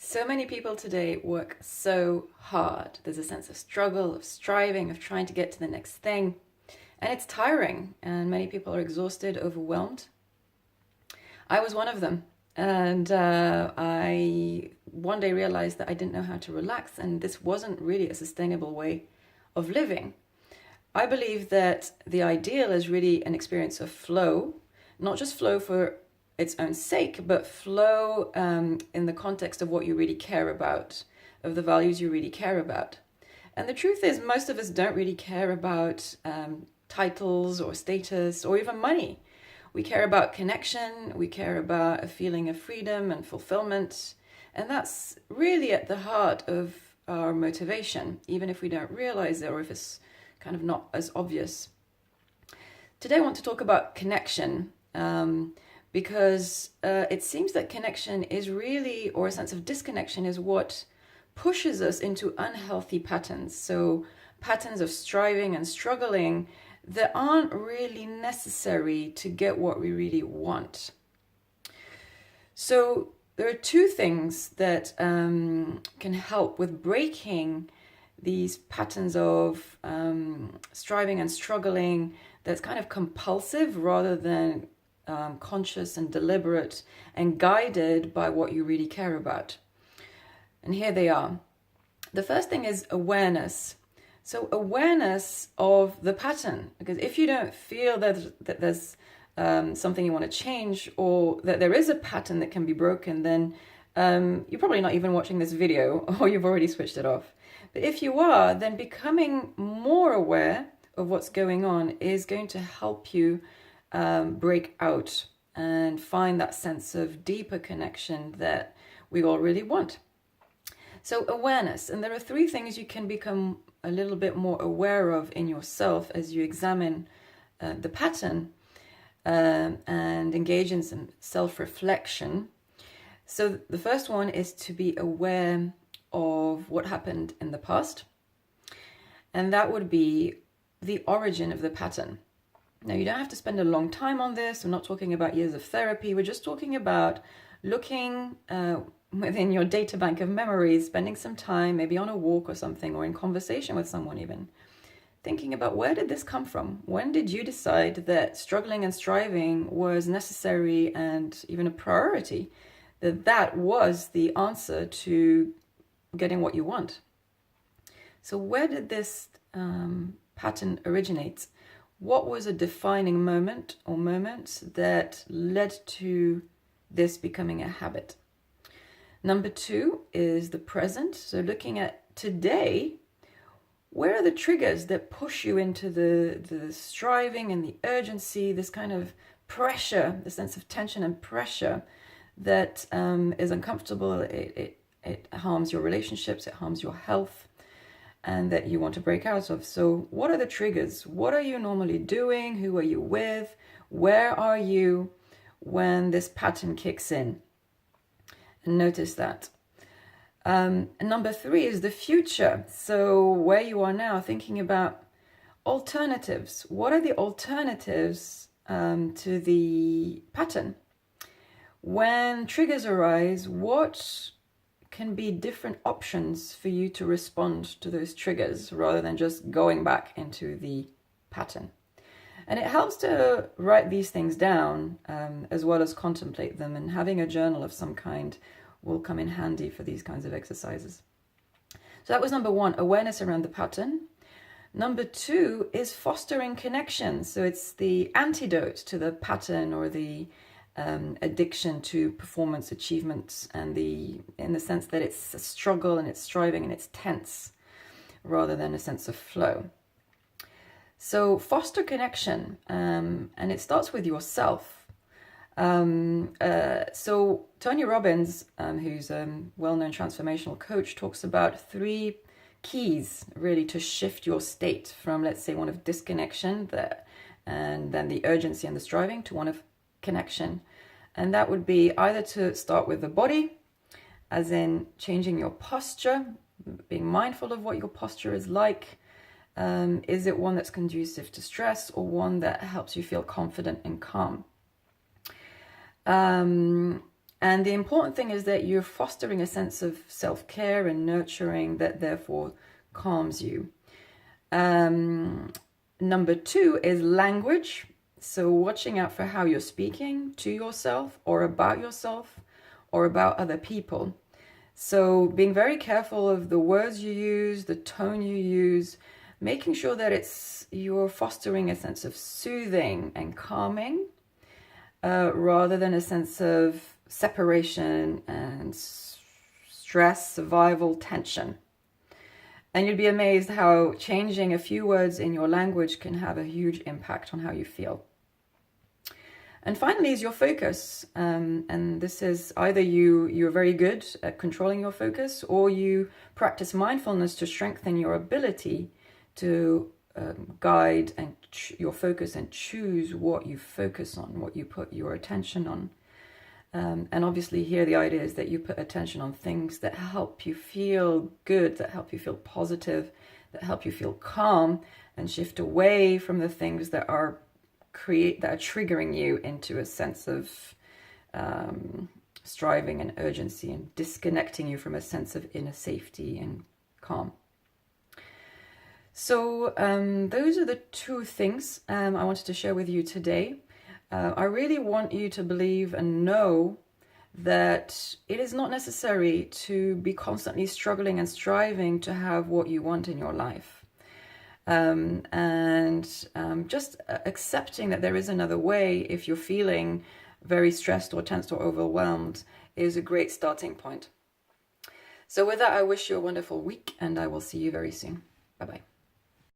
So many people today work so hard. There's a sense of struggle, of striving, of trying to get to the next thing. And it's tiring, and many people are exhausted, overwhelmed. I was one of them. And I one day realized that I didn't know how to relax, and this wasn't really a sustainable way of living. I believe that the ideal is really an experience of flow, not just flow for its own sake, but flow in the context of what you really care about, of the values you really care about. And the truth is, most of us don't really care about titles or status or even money. We care about connection, we care about a feeling of freedom and fulfillment, and that's really at the heart of our motivation, even if we don't realize it or if it's kind of not as obvious. Today I want to talk about connection because it seems that connection is really, or a sense of disconnection is what pushes us into unhealthy patterns. So patterns of striving and struggling that aren't really necessary to get what we really want. So there are two things that can help with breaking these patterns of striving and struggling that's kind of compulsive rather than conscious and deliberate and guided by what you really care about. And here they are. The first thing is awareness. So awareness of the pattern, because if you don't feel that there's something you want to change or that there is a pattern that can be broken, then you're probably not even watching this video or you've already switched it off. But if you are, then becoming more aware of what's going on is going to help you break out and find that sense of deeper connection that we all really want. So awareness, and there are three things you can become a little bit more aware of in yourself as you examine the pattern and engage in some self-reflection. So the first one is to be aware of what happened in the past, and that would be the origin of the pattern. Now, you don't have to spend a long time on this. We're not talking about years of therapy. We're just talking about looking within your data bank of memories, spending some time, maybe on a walk or something, or in conversation with someone even, thinking about where did this come from? When did you decide that struggling and striving was necessary and even a priority? That was the answer to getting what you want. So where did this pattern originate? What was a defining moment or moments that led to this becoming a habit? Number two is the present. So looking at today, where are the triggers that push you into the striving and the urgency, this kind of pressure, the sense of tension and pressure that is uncomfortable. It harms your relationships, it harms your health, and that you want to break out of. So what are the triggers? What are you normally doing? Who are you with? Where are you when this pattern kicks in? And notice that. And number three is the future. So where you are now, thinking about alternatives. What are the alternatives to the pattern? When triggers arise, what can be different options for you to respond to those triggers rather than just going back into the pattern? And it helps to write these things down as well as contemplate them, and having a journal of some kind will come in handy for these kinds of exercises. So that was number one, awareness around the pattern. Number two is fostering connection. So it's the antidote to the pattern or the addiction to performance achievements, and in the sense that it's a struggle and it's striving and it's tense rather than a sense of flow. So foster connection, and it starts with yourself. So Tony Robbins, who's a well-known transformational coach, talks about three keys really to shift your state from, let's say, one of disconnection and then the urgency and the striving to one of connection. And that would be either to start with the body, as in changing your posture, being mindful of what your posture is like. Is it one that's conducive to stress or one that helps you feel confident and calm? And And the important thing is that you're fostering a sense of self-care and nurturing that therefore calms you. Number 2 is language. So watching out for how you're speaking to yourself or about other people. So being very careful of the words you use, the tone you use, making sure that you're fostering a sense of soothing and calming, rather than a sense of separation and stress, survival, tension. And you'd be amazed how changing a few words in your language can have a huge impact on how you feel. And finally is your focus. And this is either you're very good at controlling your focus, or you practice mindfulness to strengthen your ability to guide and your focus and choose what you focus on, what you put your attention on. And obviously here the idea is that you put attention on things that help you feel good, that help you feel positive, that help you feel calm, and shift away from the things that are triggering you into a sense of striving and urgency, and disconnecting you from a sense of inner safety and calm. So those are the 2 things I wanted to share with you today. I really want you to believe and know that it is not necessary to be constantly struggling and striving to have what you want in your life. Just accepting that there is another way if you're feeling very stressed or tensed or overwhelmed is a great starting point. So with that, I wish you a wonderful week, and I will see you very soon. Bye-bye.